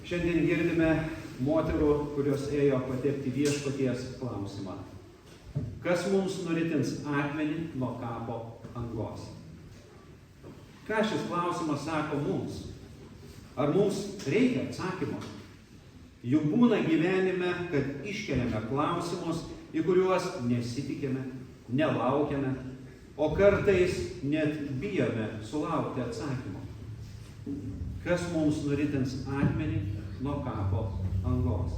Šiandien girdime moterų, kurios ėjo patepti viešpaties klausimą. Kas mums nuritins akmenį nuo kapo angos? Ką šis klausimas sako mums? Ar mums reikia atsakymo? Juk būna gyvenime, kad iškeliame klausimus, į kuriuos nesitikime, nelaukiame, o kartais net bijome sulaukti atsakymo. Kas mums nuritins akmenį nuo kapo angos?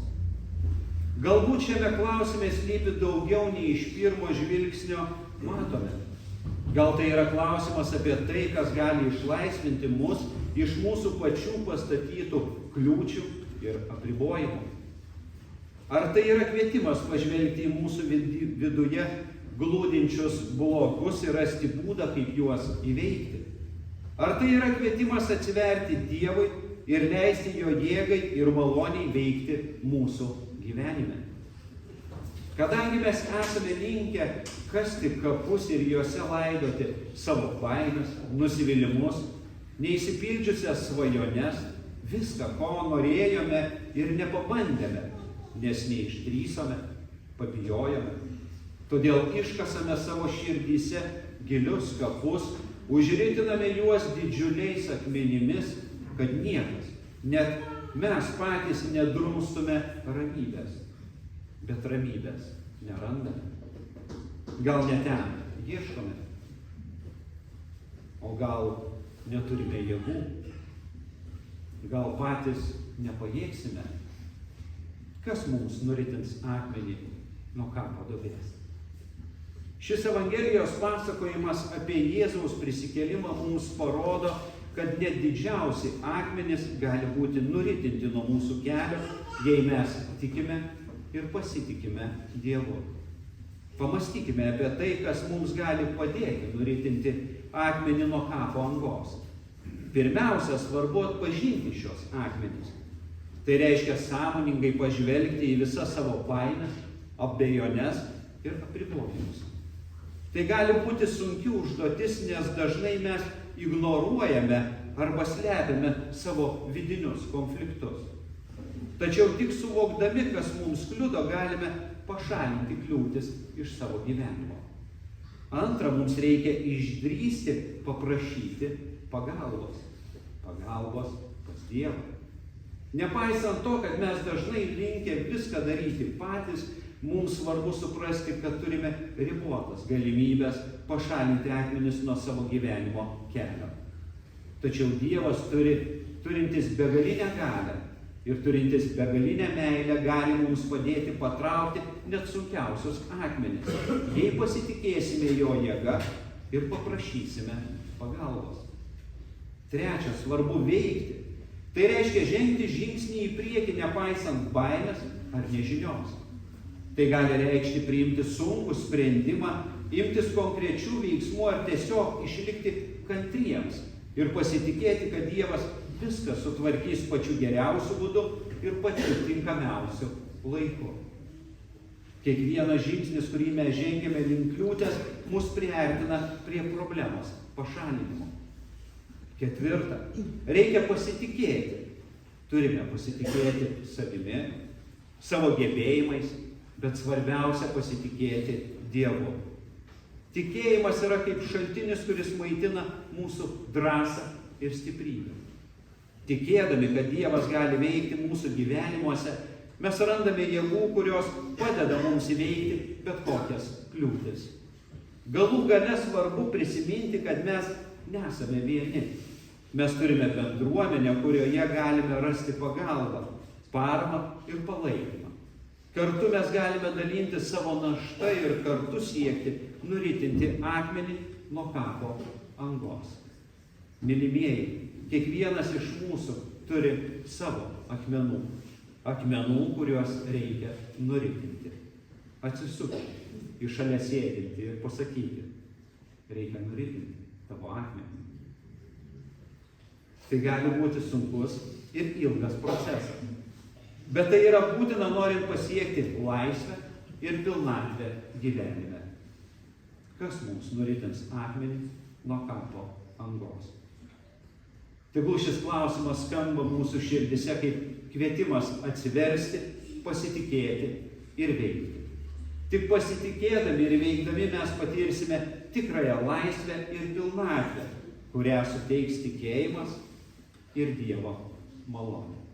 Galbūt šiame klausime slypi daugiau nei iš pirmo žvilgsnio matome. Gal tai yra klausimas apie tai, kas gali išlaisvinti mus iš mūsų pačių pastatytų kliūčių ir apribojimų. Ar tai yra kvietimas pažvelgti į mūsų viduje glūdinčius blokus ir rasti būdą, kaip juos įveikti? Ar tai yra kvietimas atsiverti Dievui ir leisti jo jėgai ir maloniai veikti mūsų gyvenime? Kadangi mes esame linkę kasti kapus ir juose laidoti savo baimes, nusivylimus, neišsipildžiusias svajones, viską, ko norėjome ir nepabandėme, nes neišdrįsome, pabijojome. Todėl iškasame savo širdyse gilius kapus, užritiname juos didžiuliais akmenimis, kad niekas, net mes patys nedrumstume ramybės, bet ramybės nerandame. Gal ne ten ieškome, o gal neturime jėgų, gal patys nepajėgsime. Kas mums nuritins akmenį nuo kapo duobės? Šis Evangelijos pasakojimas apie Jėzaus prisikėlimą mums parodo, kad net didžiausi akmenys gali būti nuritinti nuo mūsų kelio, jei mes tikime ir pasitikime Dievu. Pamastykime apie tai, kas mums gali padėti nuritinti akmenį nuo kapo angos. Pirmiausia, svarbu atpažinti šios akmenys. Tai reiškia sąmoningai pažvelgti į visas savo baimes, abejones ir apribojimus. Tai gali būti sunki užduotis, nes dažnai mes ignoruojame arba slepiame savo vidinius konfliktus. Tačiau tik suvokdami, kas mums kliudo, galime pašalinti kliūtis iš savo gyvenimo. Antra, mums reikia išdrįsti paprašyti pagalbos. Pagalbos pas Dievą. Nepaisant to, kad mes dažnai linkę viską daryti patys, mums svarbu suprasti, kad turime ribotas galimybės pašalinti akmenis nuo savo gyvenimo kelio. Tačiau Dievas turintis begalinę galią ir turintis begalinę meilę gali mums padėti patraukti net sunkiausius akmenis, jei pasitikėsime jo jėga ir paprašysime pagalbos. Trečia, svarbu veikti. Tai reiškia žengti žingsnį į priekį, nepaisant baimės ar nežinios. Tai gali reikšti priimti sunkų sprendimą, imtis konkrečių veiksmų ar tiesiog išlikti kantriems ir pasitikėti, kad Dievas viską sutvarkys pačiu geriausiu būdu ir pačiu tinkamiausiu laiku. Kiekvienas žingsnis, kurį mes žengėme link kliūties, mus priartina prie problemos pašalinimo. Ketvirta, reikia pasitikėti. Turime pasitikėti savimi, savo gebėjimais, bet svarbiausia pasitikėti Dievu. Tikėjimas yra kaip šaltinis, kuris maitina mūsų drąsą ir stiprybę. Tikėdami, kad Dievas gali veikti mūsų gyvenimuose, mes randame jėgų, kurios padeda mums įveikti bet kokias kliūtis. Galų gale svarbu prisiminti, kad mes nesame vieni. Mes turime bendruomenę, kurioje galime rasti pagalbą, paramą ir palaikymą. Kartu mes galime dalinti savo naštą ir kartu siekti nuritinti akmenį nuo kapo angos. Mylimieji, kiekvienas iš mūsų turi savo akmenų, kuriuos reikia nuritinti. Atsisukti į šalia sėdinti ir pasakyti, reikia nuritinti tavo akmenį. Tai gali būti sunkus ir ilgas procesas. Bet tai yra būtina norint pasiekti laisvę ir pilnatvę gyvenime. Kas mums nuritins akmenį nuo kapo angos? Tegul šis klausimas skamba mūsų širdise kaip kvietimas atsiversti, pasitikėti ir veikti. Tik pasitikėdami ir veikdami mes patirsime tikrąją laisvę ir pilnatvę, kurią suteiks tikėjimas ir Dievo malonė.